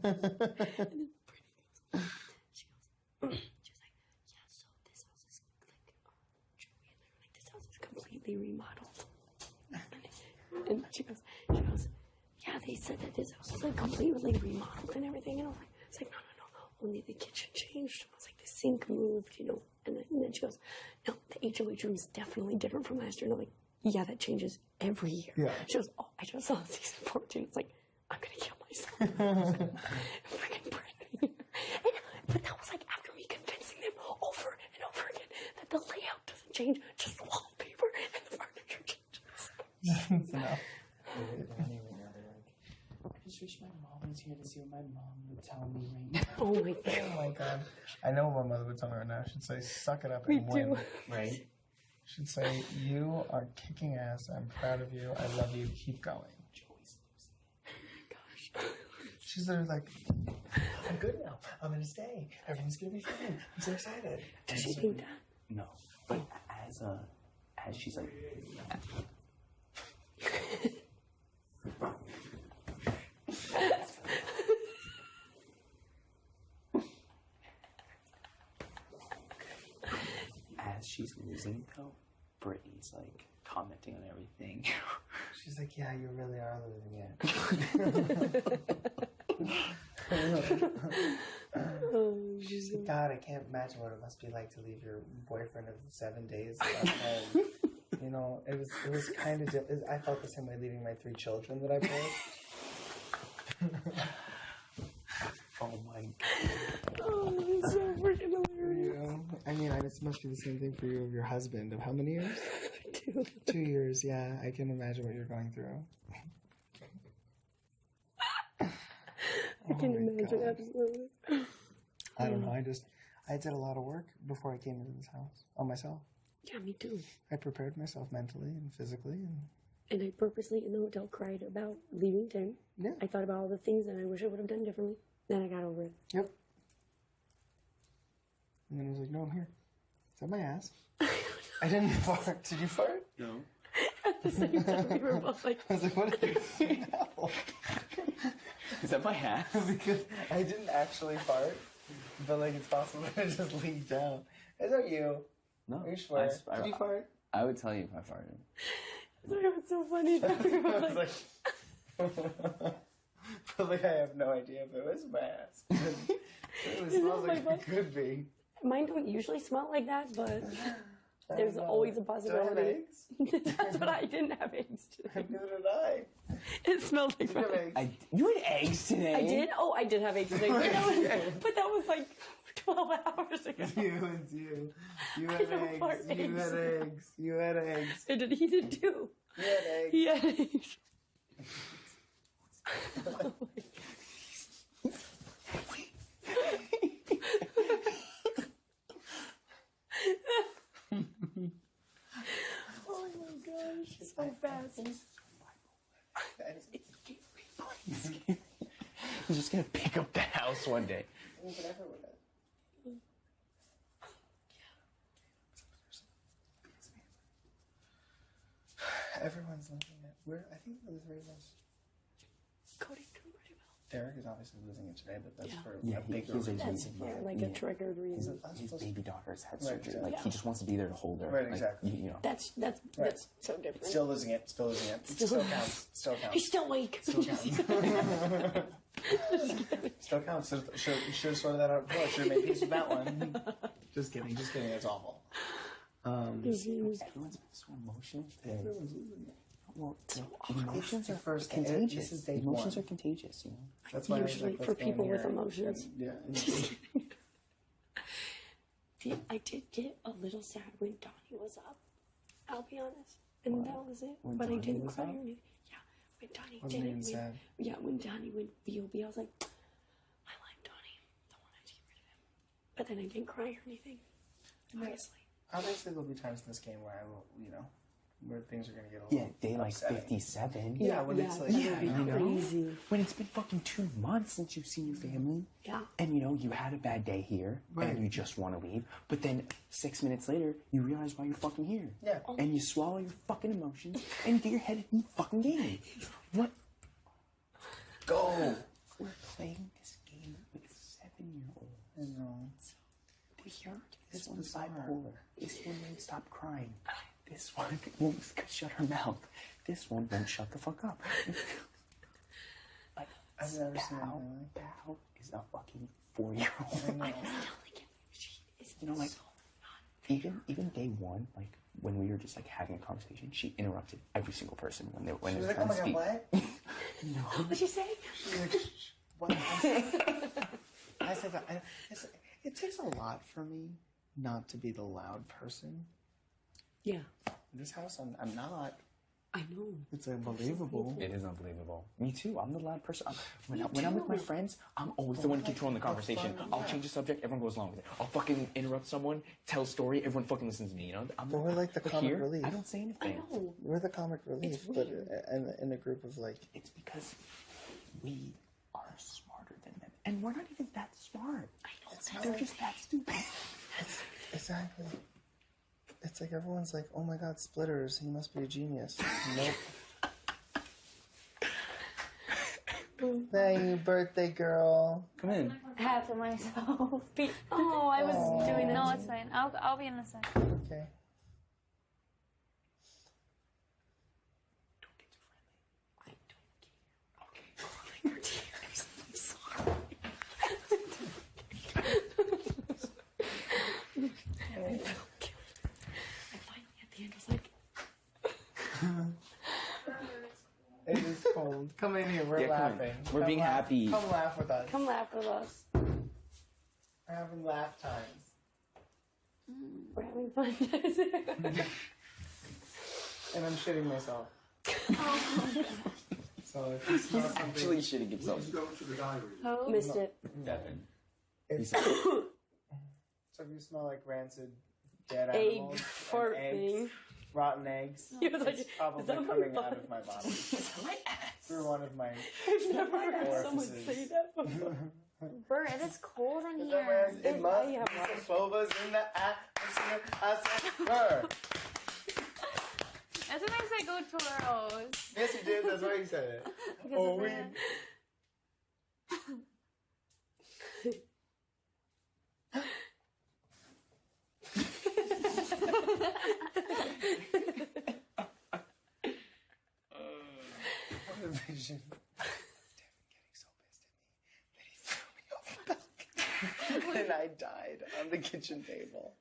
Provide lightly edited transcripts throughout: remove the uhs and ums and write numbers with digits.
then Brittany goes, she was like, yeah, so this house is like, like this house is completely remodeled. And she goes, yeah, they said that this house is like completely remodeled and everything. And I was like, it's like, no, only the kitchen changed. I was like, the sink moved, you know. And then she goes, no, the HOH room is definitely different from last year. And I'm like, yeah, that changes every year. Yeah. She goes, oh, I just saw season 14. It's like, I'm going to kill myself. Freaking Brittany. But that was like after me convincing them over and over again that the layout doesn't change, just the wallpaper and the furniture changes. That's enough. Anyway, now they're like, I just wish my mom was here to see what my mom would tell me right now. Oh my god. Oh my god. I know what my mother would tell me right now. She'd say, suck it up and win. Right? She'd say, you are kicking ass. I'm proud of you. I love you. Keep going. Joey's losing it. Gosh. She's there like, I'm good now. I'm going to stay. Everything's going to be fine. I'm so excited. Does she think that? No. But as she's like... As she's losing, though, Brittany's like commenting on everything. She's like, yeah, you really are losing it. She's like, God, I can't imagine what it must be like to leave your boyfriend of 7 days at home. You know, it was kind of. I felt the same way leaving my 3 children that I brought. Oh my god. Oh, it's so freaking hilarious. You know, I mean, it must be the same thing for you of your husband. Of how many years? 2. 2 years, yeah. I can imagine what you're going through. I can imagine, absolutely. I don't know. I did a lot of work before I came into this house on myself. Yeah, me too. I prepared myself mentally and physically, and I purposely in the hotel cried about leaving 10. Yeah. I thought about all the things that I wish I would have done differently. Then I got over it. Yep. And then I was like, no, I'm here. Is that my ass? I didn't fart. Did you fart? No. At the same time, we were both like... I was like, what is this now? Is that my ass? Because I didn't actually fart, but like it's possible that it just leaked down. Is that you? No. Are you sure? Did you fart? I would tell you if I farted. It was so funny. I was like... But like, I have no idea if it was my ass. It smells like it could be. Mine don't usually smell like that, but there's always a possibility. Do I have eggs? That's what I didn't have eggs today. Neither did I. It smelled like Did you have eggs? You had eggs today? I did? Oh, I did have eggs today. But that was like 12 hours ago. It's you. You had eggs. You had eggs. You had eggs. I did. He did too. You had eggs. He had eggs. Oh my oh my gosh, so fast. It's scary. He's just gonna pick up the house one day. Whatever with it. Everyone's losing it. I think the 3 of us. Cody's doing pretty well. Derek is obviously losing it today, but that's for a he's bigger a reason. That's for like a triggered reason. His baby daughter's had Right, surgery. exactly. Like he just wants to be there to hold her. Right, Like, exactly. you know. That's so different. Still losing it. Still losing it. Still counts. Still counts. He's still awake. Still counts. Still counts. Should have sorted that out before. Should have made peace with that one. Just kidding. Just kidding. That's awful. Everyone's been so emotional. Well, emotions are contagious. Emotions are contagious, you know. That's why usually for people with emotions. Yeah. I did get a little sad when Donnie was up. I'll be honest, and that was it. When but Donnie I didn't was cry up? or anything. Yeah, when Donnie Wasn't did even it. sad. Yeah, when Donnie went B.O.B., I was like, I like Donnie. Don't want to get rid of him. But then I didn't cry or anything. Obviously. Obviously, there'll be times in this game where I will, where things are going to get a little day like upsetting. 57. Yeah, when it's like, it'll be crazy. When it's been fucking 2 months since you've seen your family. Yeah. And you had a bad day here. Right. And you just want to leave. But then 6 minutes later, you realize why you're fucking here. Yeah. And you swallow your fucking emotions and you get your head in the fucking game. What? Go! We're playing this here. This one's bipolar. This one won't stop crying. This one won't shut her mouth. This one won't shut the fuck up. Like, I've never seen anything like Pal is a fucking 4-year-old. that. I know. You know, like, even day one, like, when we were just, like, having a conversation, she interrupted every single person when they She was were like, oh trying my to god, speak. what? No. What did you say? What? I said that. It takes a lot for me not to be the loud person. Yeah. In this house, I'm not. I know. It's unbelievable. It is unbelievable. Me too. I'm the loud person. When I'm with my friends, I'm always the one controlling the conversation. I'll change the subject. Everyone goes along with it. I'll fucking interrupt someone, tell a story. Everyone fucking listens to me. You know. But we're like the comic relief. I don't say anything. I know. We're the comic relief, but in a group of like. It's because we are smarter than them, and we're not even that smart. I know. They're just that stupid. Exactly. It's like everyone's like, oh my god, Splitters, he must be a genius. Nope. Thank you, birthday girl. Come in. Half of myself. Oh, I was doing No, that. it's fine. I'll be in a sec. Okay. Don't get too friendly. I don't care. Okay. Your tears. I'm sorry. I felt guilty. I finally, at the end, was like, It is cold. Come in here, we're Yeah, come in. laughing. We're being happy. Come laugh with us. come laugh with us. We're having laugh times. We're having fun. And I'm shitting myself. So if you smell something, Actually shitting himself. Go to the diary. Who? Missed it. Devin. it's, so if you smell like rancid dead Egg animals, and fart eggs, thing. rotten eggs, He was like, it's "Is probably that my coming butt?" out of my body My ass. through one of my. I've never heard someone orifices. say that before. Bert, it is cold in Is that my ass? here. It must I be have some bobas in the atmosphere. I said, "Brr." That's what makes it go churros. Yes, you did. That's why you said it. Because Oh, of we. that. What a vision. Devin getting so pissed at me that he threw me off the balcony. And I died on the kitchen table.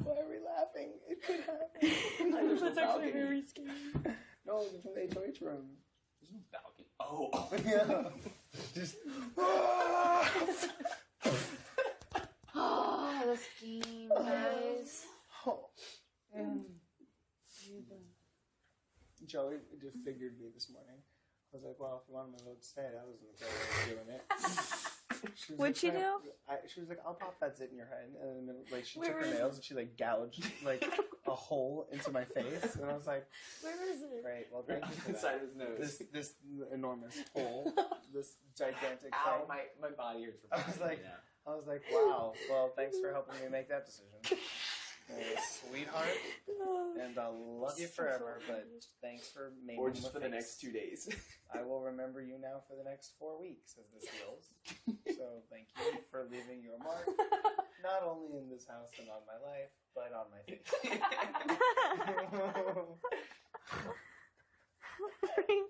Why are we laughing? It could happen. I know that's actually very scary. No, it's from the H room. There's no balcony. Oh. Yeah. Just. Oh, this game, guys. Oh. Joey just figured me this morning. I was like, well, if you want me to stay, that wasn't the way of doing it. She was What'd like, she do? She was like, I'll pop that zit in your head. And then like she Where took her is nails and she like gouged like a hole into my face. And I was like, Where is it? great, well thank you for Inside that. his nose. This enormous hole, this gigantic Ow, thing. my body hurts. I was like, wow, well thanks for helping me make that decision. Sweetheart, and I'll love you forever, but thanks for making Or just for the next 2 days. I will remember you now for the next 4 weeks as this heals. So thank you for leaving your mark, not only in this house and on my life, but on my face. Frankie.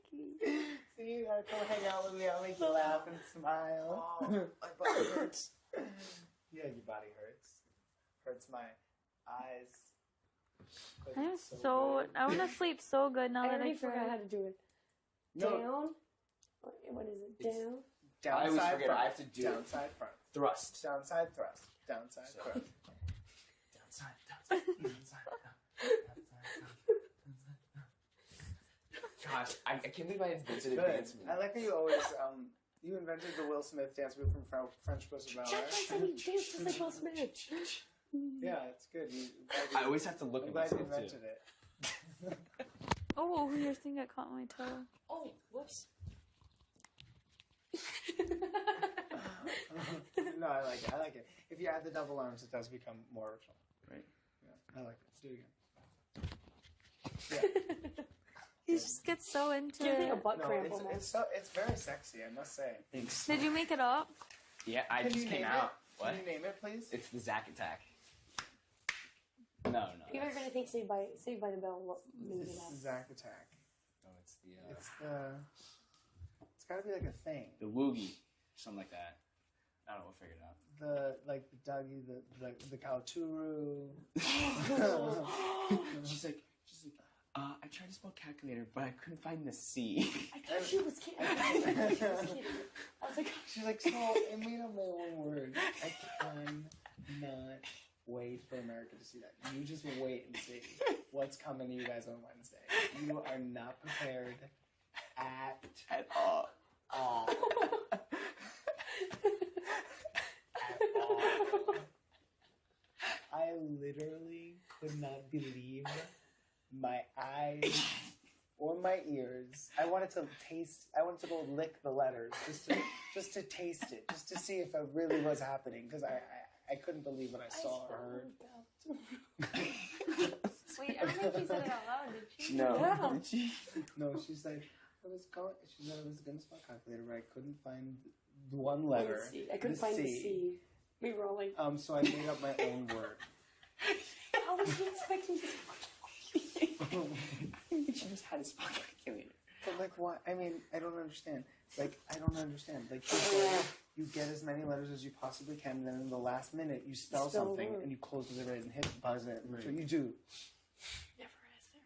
See, you gotta come hang out with me. I'll make you laugh and smile. My body hurts. Yeah, your body hurts. Hurts my eyes. But I'm it's so. good. I want to sleep so good now I that already I forgot how tried. to do it. No, Down. What is it? It's- Down. I always downside forget front. I have to do it. Downside front. Thrust. Downside thrust. Downside So- thrust. Downside. Gosh, I can't believe I invented a Good. dance move. I like how you always you invented the Will Smith dance move from French Puss of Jack Bel-Air. said he danced just like Will Smith. Yeah, it's good. I always have to look I'm at glad you myself invented too. it. Oh, your thing got caught in my toe. Oh, whoops. No, I like it. I like it. If you add the double arms, it does become more original. Right. Yeah, I like it. Let's do it again. Yeah. He just gets so into Give me a it. butt No, cramp it's almost. it's very sexy, I must say. Thanks. Did you make it up? Yeah, I Can just you came name out. it? What? Can you name it, please? It's the Zack Attack. No. People are gonna think Saved by the Bell made It's it up. the Zack Attack. No, it's the It's gotta be like a thing. the Woogie, something like that. I don't know. We'll figure it out. The Dougie, the Kauturu. She's like, I tried to spell calculator, but I couldn't find the C. I thought she was kidding. I was like, She's like, so it made up my own word. I cannot wait for America to see that. You just wait and see what's coming to you guys on Wednesday. You are not prepared at all. I literally could not believe my eyes or my ears. I wanted to go lick the letters just to taste it, just to see if it really was happening, because I couldn't believe what I saw or heard. Wait, I don't think she said it out loud, did she? No. Yeah. Did she? No, she said I was going to spell calculator, but I couldn't find the one letter. I couldn't find the C. We were all like, So I made up my own word. how was she expecting to She just had a spell calculator. But like, what? I mean, I don't understand. Like, you get as many letters as you possibly can, and then in the last minute you spell something and you close the lid and hit buzz it. That's what you do. never is there.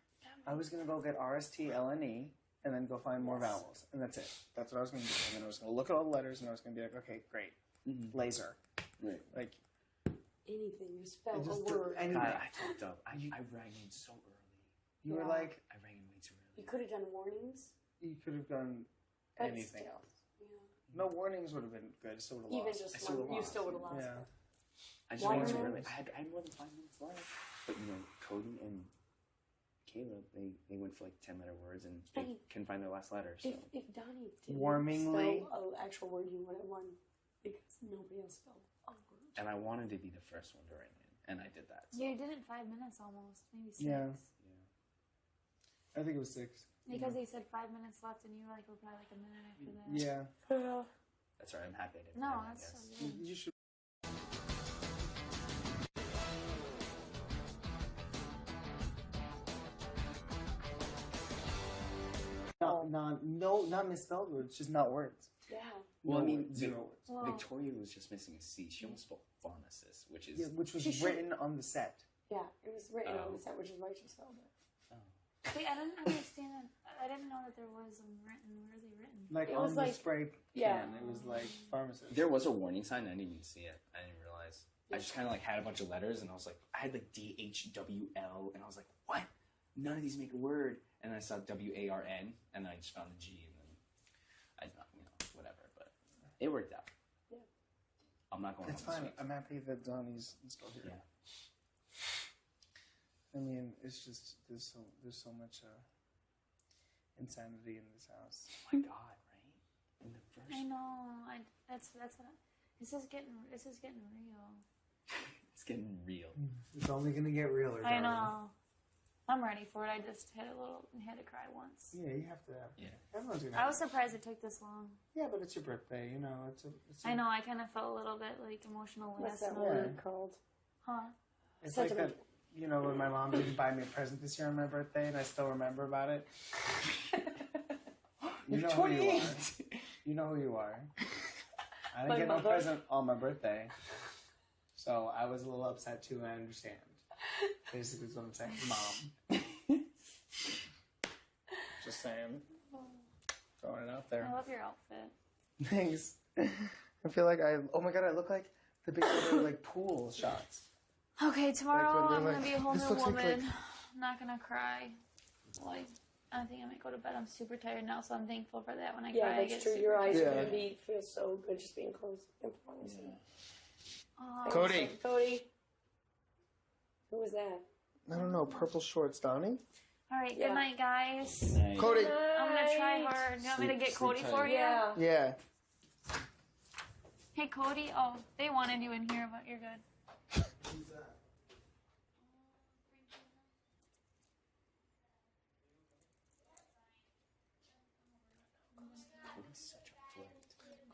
I was gonna go get RSTLNE and then go find more vowels, and that's it. That's what I was gonna do. And then I was gonna look at all the letters, and I was gonna be like, okay, great, laser, Right. like Anything, you spell just a word. I knew God, that. I fucked up. I rang in so early. You were Yeah. like, I rang in way too You early. could have done warnings. you could have done But anything. still, yeah. No warnings would have been good. So would have Even lost. just I still one, you lost. still would have lost. Yeah. I just Why rang too not? early. I had more than 5 minutes left. But Cody and Caleb, they went for like 10-letter words and they Hey. couldn't find their last letter. So If Donnie didn't Warmingly. spell an actual word, you would have won because nobody else spelled a word. and I wanted to be the first one to ring in, and I did that. So. You did it in 5 minutes almost, maybe 6. Yeah. I think it was 6. Because they said 5 minutes left, and you were like, we're probably like a minute after that. Yeah. That's right. I'm happy I didn't. No, win, I that's so guess. good. You should. No, not misspelled words, just not words. Yeah. Well, I No mean, words, 0 words. Well, Victoria was just missing a C. She almost spelled pharmacist, which is Yeah, which was She should- written on the set. Yeah, it was written Oh. on the set, which is why she spelled it. see, I didn't understand. I didn't know that there was them written. Where are they written? Like It on was the like- spray can, yeah. it was like pharmacist. there was a warning sign. I didn't even see it. I didn't realize. I just kind of like had a bunch of letters, and I was like, I had like DHWL, and I was like, what? None of these make a word. And then I saw WARN, and then I just found the G, and then I, whatever. But it worked out. Yeah. I'm not going. It's home this fine. week. I'm happy that Donnie's still here. Yeah. I mean, it's just there's so much insanity in this house. Oh my god! Right? In the first. I know. That's what. This is getting real. It's getting real. It's only gonna get realer. I darling. know. I'm ready for it. I just had to cry once. Yeah, you have to. Yeah. Everyone's gonna. I Have was surprised it took this long. Yeah, but it's your birthday. You know, it's a I know. I kind of felt a little bit like emotional What's last that night. word called? Huh? It's like Sentimental. that. You know, when my mom didn't buy me a present this year on my birthday, and I still remember about it. You know who you are. You know who you are. I didn't My get mother. no present on my birthday, so I was a little upset too. And I understand. Basically, is what I'm saying, Mom. Just saying. Throwing it out I there. love your outfit. Thanks. I feel like oh my god, I look like the big like pool shots. Okay, tomorrow Like, when I'm they're gonna like, be a whole this new looks like, woman. I'm not gonna cry. Like, I think I might go to bed. I'm super tired now, so I'm thankful for that. When I Yeah, cry, I that's get true. super Your eyes tired. are Yeah. gonna feel so good just being close in front of you. Oh, Cody. Cody. Who was that? I don't know, purple shorts, Donnie. All right, Yeah. good night, guys. Nice. Cody. I'm gonna try hard. You want me to get Sleep Cody tight. for you? Yeah. Yeah. Hey, Cody. Oh, they wanted you in here, but you're good.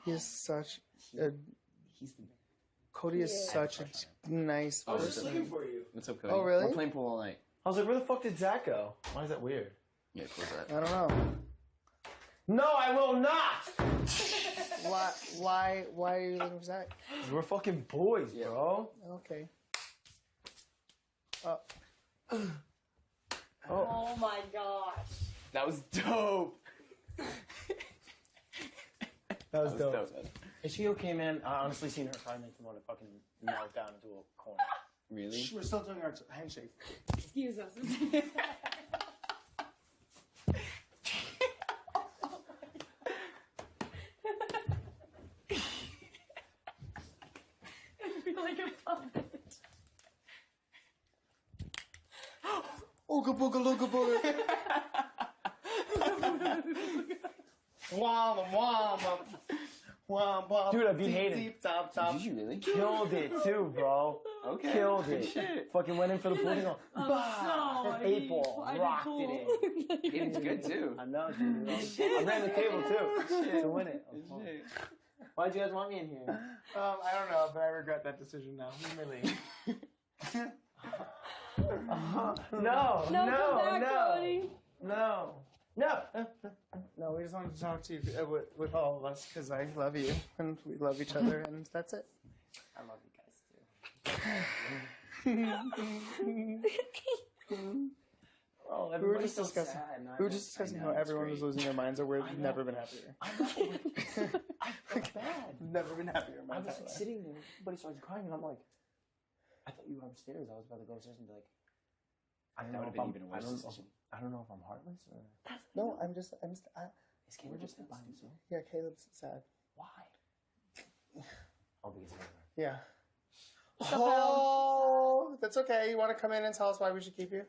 He is such a. He's the man. Cody is such a nice I was just person. looking for you. What's up, Cody? Oh, really? We're playing pool all night. I was like, where the fuck did Zach go? Why is that weird? Yeah, close that. I don't know. No, I will not! Why are you looking for Zach? We're fucking boys, bro. Okay. Oh my gosh. That was dope. That was dope. Is she okay, man? I honestly seen her cry makes me want to fucking melt down into a corner. Really? Shh, we're still doing our handshake. Excuse us. Like a puppet. Ooga booga looga booga. Wamba wamba. Wamba. Dude, I beat Hayden. Deep, top, top. Did you really? Killed it too, bro. Okay. Killed it. Shit. Fucking went in for the pool. Bah! sorry. 8 ball. Rocked it in. Hayden's good too. I know, dude. I ran the table too to win it. Shit. Why'd you guys want me in here? I don't know, but I regret that decision now. Really. No, Come back, Cody. no. No, we just wanted to talk to you with all of us because I love you and we love each other and that's it. I love you guys too. Oh, We were just discussing. We were just discussing how everyone was losing their minds, or we've never been happier. I felt bad. Never been happier in my I was entire like life. sitting there, everybody started crying, and I'm like, I thought you were upstairs. I was about to go upstairs and be like, I don't That know would if have I'm, been even I worse don't, decision. I don't know if I'm heartless or. No, is Caleb just by himself? yeah, Caleb's sad. Why? Oh, because of her. Yeah. What's up, Oh, that's okay. You want to come in and tell us why we should keep you?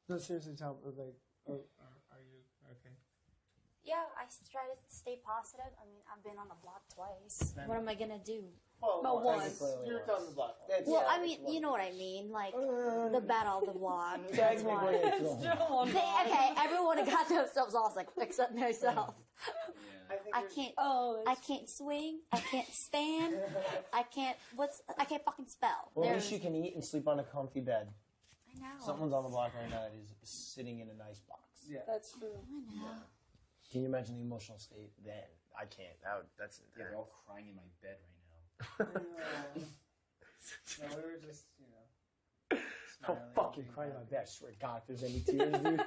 No, seriously, tell like, are you okay? Yeah, I try to stay positive. I mean, I've been on the block twice. What am I gonna do? Well, But once. You're on the block. Well, I mean, you know what I mean, like the battle of the block. That's Technically, why. it's Okay, everyone got themselves lost, like except myself. Yeah. I can't. Oh, I can't swing. I can't stand. I can't. I can't fucking spell. Well, at There's. least you can eat and sleep on a comfy bed. I know. Someone's on the block right now that is sitting in a nice box. Yeah. that's true. I know. Can you imagine the emotional state then? I can't. That's Yeah, intense. they're all crying in my bed right now. No, we were just, I'm smiling, fucking being crying in my happy. bed. I swear to God, if there's any tears, dude.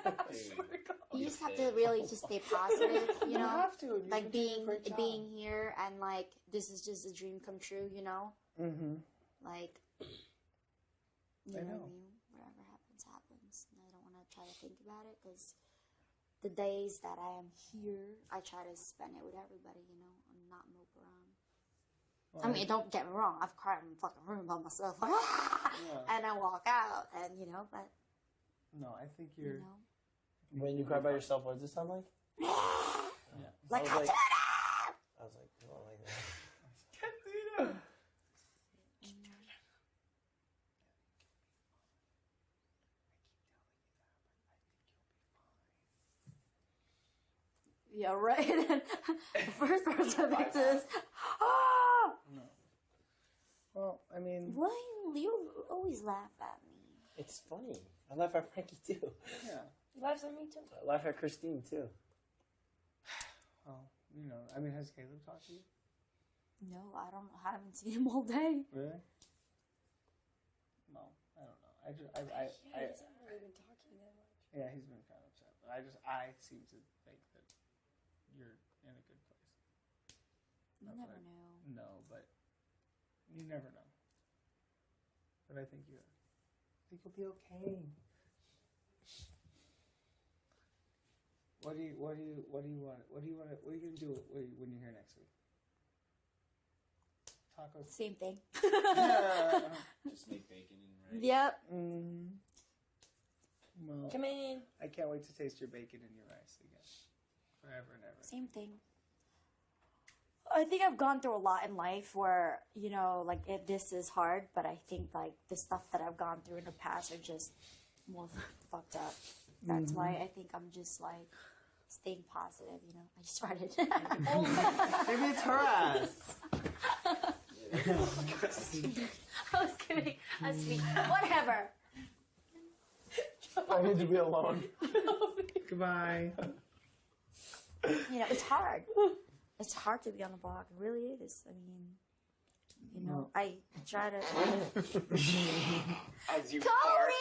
You just have to really just stay positive, you You know. have to. You're Like doing a great job. being here and like this is just a dream come true, you know. Mm-hmm. Like, you I know what know. I mean? Whatever happens, happens. And I don't want to try to think about it because the days that I am here, I try to spend it with everybody, you know, and not mope around. I mean, don't get me wrong. I've cried in the fucking room by myself, like, and I walk out, and you know, but No, I think you you're. know, When you cry by yourself, what does it sound like? like I was like, I I was like, oh, like that. yeah, right. And the first person that says, "Ah, Well, I mean, why you always laugh at me?" It's funny. I laugh at Frankie too. yeah. He laughs at me too. I laugh at Christine too. Well, I mean, has Caleb talked to you? No, I haven't seen him all day. Really? No, I don't know. I just, Yeah, he's not really been talking that much. yeah, he's been kind of upset, but I seem to think that you're in a good place. You That's never right. know. No, but you never know. But I think you'll be okay. What do you want? What are you gonna do when you're here next week? Tacos. Same thing. Just make bacon and rice. Yep. Well, Come in. I can't wait to taste your bacon and your rice again, forever and ever. Same thing. I think I've gone through a lot in life where, this is hard, but I think, like, the stuff that I've gone through in the past are just more fucked up. That's why I think I'm just like staying positive, you know. I just farted. Maybe it's her ass. I was kidding. I was kidding. Whatever. I need to be alone. Goodbye. You know, it's hard. It's hard to be on the block. It really is. I mean, you know, I try to. As you Cody!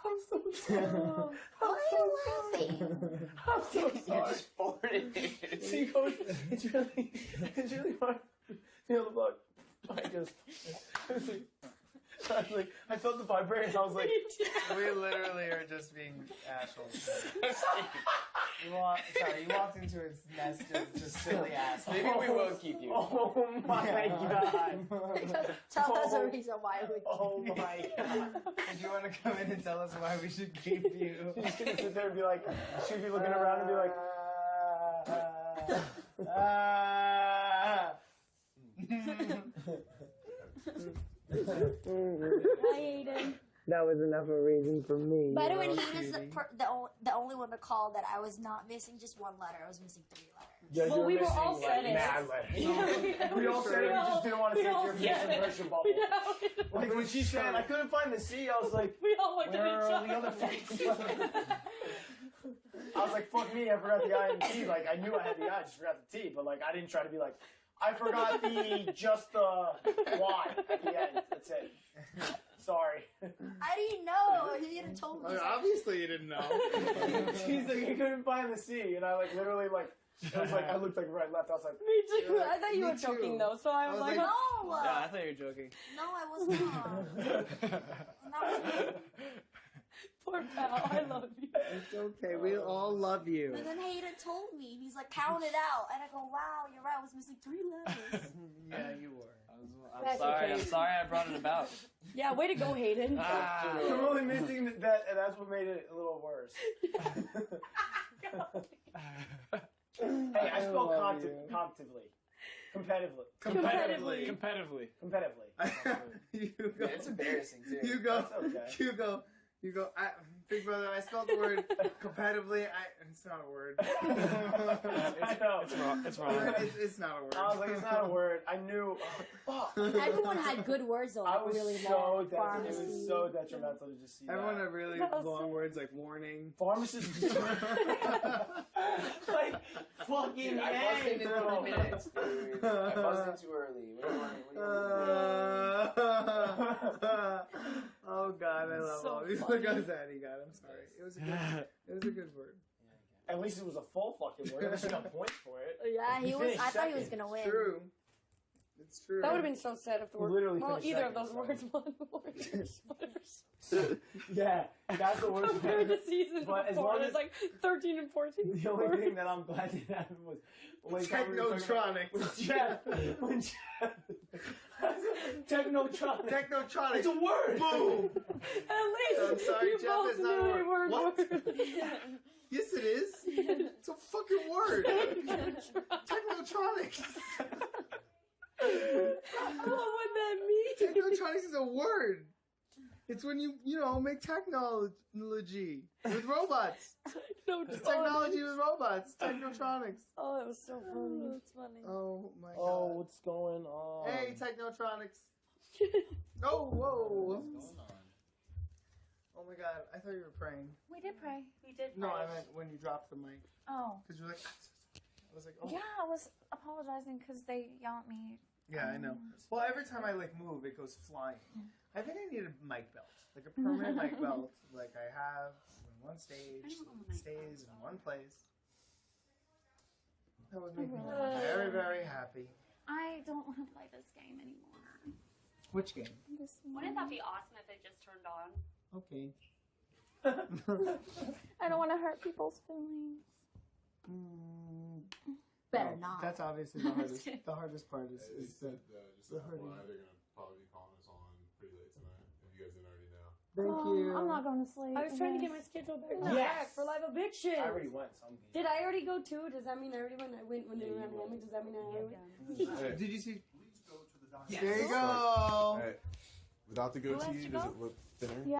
I'm so sorry. Why are you laughing? I'm so You sorry. just farted. See, Coach, it's really hard to be on the block. I felt the vibration. I was like, We literally are just being assholes. You walked into its nest of just silly assholes. Maybe we will keep you. oh my god. Tell us a reason why we. Oh my god. If you want to come in and tell us why we should keep you. She's gonna sit there and be like, she'd be looking around and be like, Hayden. that was enough of a reason for me. By the way, Hayden's the only one to call that I was not missing just one letter. I was missing 3 letters. Well, we were all said it. Mad letters. We all said it, we just didn't want to say your first impression bubble. Like when she said, I couldn't find the C, I was like, We all looked at where each are the other. other fucking letters? I was like, fuck me, I forgot the I and T. Like, I knew I had the I, just forgot the T. But, like, I didn't try to be like, I forgot just the Y at the end. That's it. Sorry. I didn't know. You didn't told me. Obviously you didn't know. She's like, I couldn't find the C. And I, like, literally, like, it was like, I looked like right, left. I was like, Me too. I thought you Me were joking too. though, so I was like, No. Yeah, I thought you were joking. No, I was not. That was me. poor pal, I love you. It's okay. We all love you. And then Hayden told me. He's like, count it out. And I go, wow, you're right. I was missing 3 letters. Yeah, you were. I'm That's sorry. okay. I'm sorry I brought it about. Yeah, way to go, Hayden. I'm only missing that, and that's what made it a little worse. Hey, I spell competitively. Competitively. You go. Yeah, it's embarrassing too. You go. That's okay. You go. Big brother, I spelled the word competitively. It's not a word. I know. It's wrong. It's not a word. I was like, it's not a word. I knew. Fuck. Everyone had good words though. I was really so long. it was so detrimental to just see Everyone that. had really long words like warning. Pharmacist. Like fucking I buzzed in A, 3 bro. minutes, dude. I buzzed in too early. What do you want? Oh God, I love So all these. funny. Look how sad he got. I'm sorry. It was a good word. At least it was a full fucking word. At least you got points for it. Yeah, he was. finished I thought he was second. gonna win. True. It's true. That would have been so sad if the word. Literally Well, finished either of second, those so. words won. Whatever. Yeah, that's the worst Compared to part. season But as before, long it's as- like 13 and 14. The only thing that I'm glad didn't happen was when Technotronics. When Jeff. Technotronics. Technotronics. It's a word. Boom. At least I'm sorry, you Jeff, both it's not a knew they word. weren't What? words. Yes, it is. It's a fucking word. Technotronics. What would that mean? Technotronics is a word. It's when you make technology with robots. No, It's technology with robots. Technotronics. Oh, that was so funny. That's funny. Oh my God. Oh, what's going on? Hey, Technotronics. Oh, whoa. Oh my God, I thought you were praying. We did pray. We did pray. No, I meant when you dropped the mic. Oh. Because you're like, I was like, oh. Yeah, I was apologizing because they yell at me. Yeah, I know. Well, every time I move, it goes flying. I think I need a mic belt, like a permanent mic belt, like I have in one stage, it stays in one place. That would make me very, very happy. I don't want to play this game anymore. Which game? Wouldn't that be awesome if it just turned on? Okay. I don't want to hurt people's feelings. Better not. That's obviously the hardest. The hardest part is Just the FYI, hurting. they're gonna probably be calling us on pretty late tonight. If you guys didn't already know. Thank you. I'm not going to sleep. I was trying to get my schedule back Yes. for live eviction. I already went, so I'm good. Did I already go too? Does that mean I already went? I went when they were on Hammond. Does that mean I already went? Did you see? Please go to the There you go. Without the Who has goatee, to does go? it look thinner? Yeah.